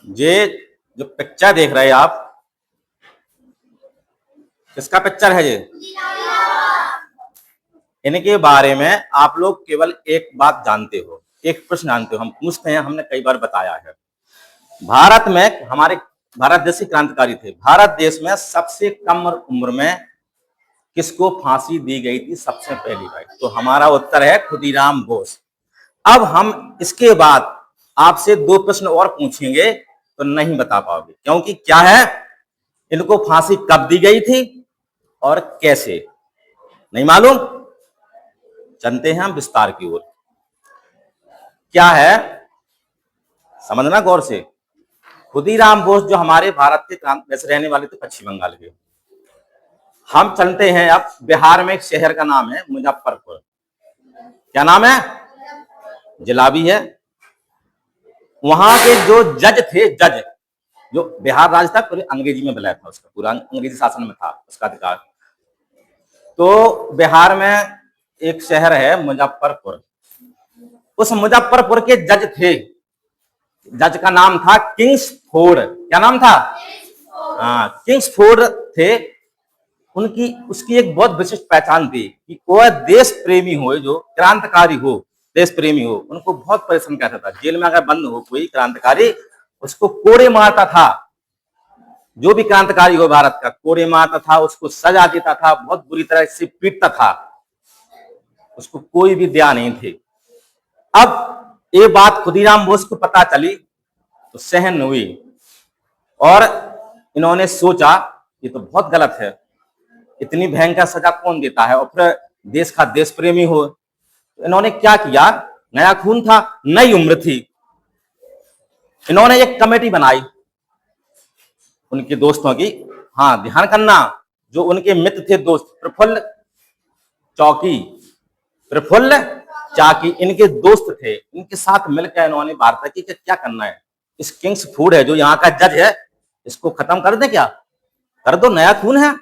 ये जो पिक्चर देख रहे हैं आप, किसका पिक्चर है ये? इनके बारे में आप लोग केवल एक बात जानते हो, एक प्रश्न जानते हो, हम पूछते हैं, हमने कई बार बताया है। भारत में हमारे भारत देश के क्रांतिकारी थे। भारत देश में सबसे कम उम्र में किसको फांसी दी गई थी सबसे पहली बार? तो हमारा उत्तर है खुदीराम बोस। अब हम इसके बाद आपसे दो प्रश्न और पूछेंगे तो नहीं बता पाओगे, क्योंकि क्या है, इनको फांसी कब दी गई थी और कैसे, नहीं मालूम। चलते हैं हम विस्तार की ओर। क्या है, समझना गौर से। खुदीराम बोस जो हमारे भारत के वैसे रहने वाले थे पश्चिम बंगाल के। हम चलते हैं अब बिहार में, एक शहर का नाम है मुजफ्फरपुर। क्या नाम है? जिला भी है। वहां के जो जज थे, जज जो बिहार राज्य था पूरे अंग्रेजी में विलय था, उसका पूरा अंग्रेजी शासन में था उसका अधिकार। तो बिहार में एक शहर है मुजफ्फरपुर। उस मुजफ्फरपुर के जज थे, जज का नाम था किंग्सफोर्ड। क्या नाम था? हाँ, किंग्सफोर्ड थे। उनकी उसकी एक बहुत विशिष्ट पहचान थी कि वह देश प्रेमी हो, जो क्रांतिकारी हो, देश प्रेमी हो। उनको बहुत परेशान करता था। जेल में अगर बंद हो कोई क्रांतिकारी, उसको कोड़े मारता था। जो भी क्रांतिकारी हो भारत का, कोड़े मारता था, उसको सजा देता था, बहुत बुरी तरह से पीटता था, उसको कोई भी दया नहीं थी। अब ये बात खुदीराम बोस को पता चली तो सहन हुई, और इन्होंने सोचा ये तो बहुत गलत है, इतनी भयंकर सजा कौन देता है, और फिर देश का देश प्रेमी हो। तो इन्होंने क्या किया, नया खून था, नई उम्र थी, इन्होंने एक कमेटी बनाई उनके दोस्तों की। हाँ, ध्यान करना, जो उनके मित्र थे, दोस्त, प्रफुल्ल चौकी, प्रफुल्ल चाकी इनके दोस्त थे। इनके साथ मिलकर इन्होंने वार्ता की कि क्या करना है। इस किंग्सफोर्ड है जो यहाँ का जज है, इसको खत्म कर दे, क्या कर दो, नया खून है,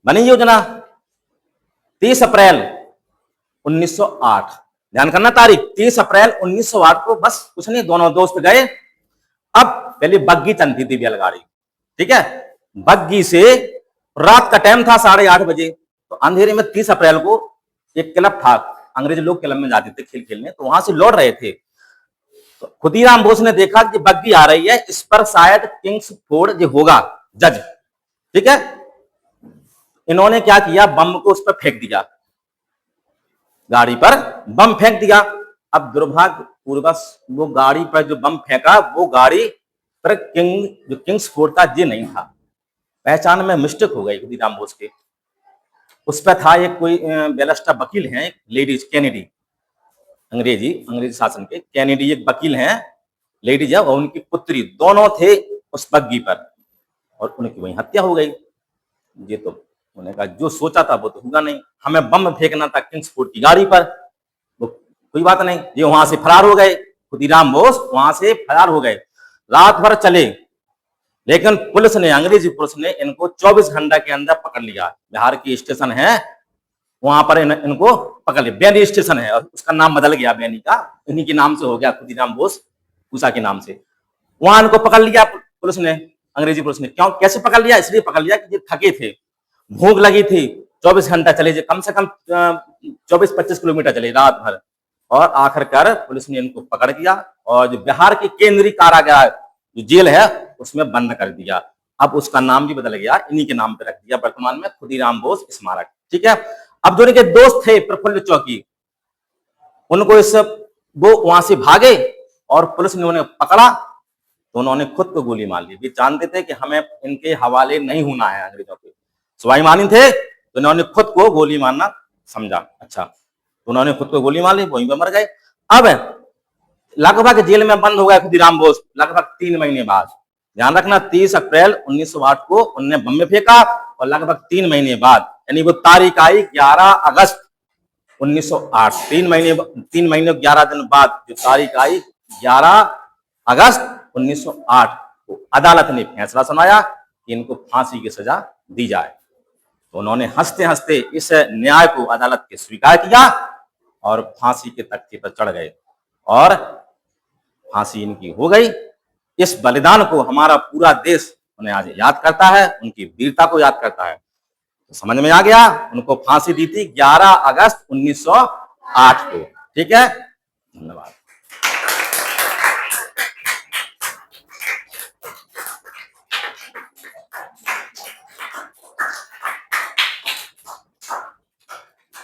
बनी योजना। 30 अप्रैल 1908, ध्यान करना तारीख, 30 अप्रैल 1908 को, बस कुछ नहीं, दोनों दोस्त गए। अब पहले बग्गी चलती थी, बैलगाड़ी, ठीक है, बग्गी से, रात का टाइम था 8:30 बजे, तो अंधेरे में 30 अप्रैल को एक क्लब था, अंग्रेज लोग क्लब में जाते थे खेल खेलने, तो वहां से लौट रहे थे। तो खुदीराम बोस ने देखा कि बग्गी आ रही है, इस पर शायद किंग्सफोर्ड जो होगा जज, ठीक है। इन्होंने क्या किया, बम को उस पर फेंक दिया, गाड़ी पर बम फेंक दिया। अब दुर्भाग्यपूर्वक वो गाड़ी पर जो बम फेंका, वो गाड़ी पर जो किंग्सफोर्ड का ये नहीं था, पहचान में मिस्टेक हो गई खुदीराम बोस के। उस पर था एक कोई बेलस्टा वकील है, लेडीज कैनेडी, अंग्रेजी शासन के कैनेडी एक वकील हैं, लेडीज है, और उनकी पुत्री, दोनों थे उस बग्गी पर, और उनकी वहीं हत्या हो गई। ये तो उन्होंने कहा जो सोचा था वो तो होगा नहीं, हमें बम फेंकना था किंग्सफोर्ड की गाड़ी पर, वो कोई बात नहीं। ये वहां से फरार हो गए, खुदीराम बोस वहां से फरार हो गए। रात भर चले, लेकिन पुलिस ने, अंग्रेजी पुलिस ने इनको 24 घंटे के अंदर पकड़ लिया। बिहार की स्टेशन है, वहां पर इनको पकड़ लिया, बेनी स्टेशन है, और उसका नाम बदल गया, बेनी का इन्हीं के नाम से हो गया, खुदीराम बोस पूसा के नाम से। वहां इनको पकड़ लिया पुलिस ने, अंग्रेजी पुलिस ने। क्यों, कैसे पकड़ लिया? इसलिए पकड़ लिया कि ये थके थे, भूख लगी थी, 24 घंटा चले, कम से कम 24-25 किलोमीटर चले रात भर, और आखिरकार पुलिस ने इनको पकड़ लिया, और जो बिहार के केंद्रीय कारागार जो जेल है उसमें बंद कर दिया। अब उसका नाम भी बदल गया, इन्हीं के नाम पे रख दिया वर्तमान में, खुदीराम बोस स्मारक, ठीक है। अब जो इनके दोस्त थे प्रफुल्ल चौकी, उनको वो वहां से भागे, और पुलिस ने उन्हें पकड़ा, तो उन्होंने खुद को गोली मार ली। वे जानते थे कि हमें इनके हवाले नहीं होना है अंग्रेजों के, स्वाभिमानी थे, तो उन्होंने खुद को गोली मारना समझा। अच्छा, तो उन्होंने खुद को गोली मार ली, वहीं पर मर गए। अब लगभग जेल में बंद हो गया खुदीराम बोस लगभग 3 महीने बाद। ध्यान रखना, 30 अप्रैल 1908 को उन्होंने बम में फेंका, और लगभग 3 महीने बाद, यानी वो तारीख आई 11 अगस्त 1908, 3 महीने 11 दिन बाद जो तारीख आई 11 अगस्त 1908 को अदालत ने फैसला सुनाया कि इनको फांसी की सजा दी जाए। तो उन्होंने हंसते हंसते इस न्याय को अदालत के स्वीकार किया, और फांसी के तख्ते पर चढ़ गए, और फांसी इनकी हो गई। इस बलिदान को हमारा पूरा देश उन्हें आज याद करता है, उनकी वीरता को याद करता है। तो समझ में आ गया, उनको फांसी दी थी 11 अगस्त 1908 को। ठीक है, धन्यवाद।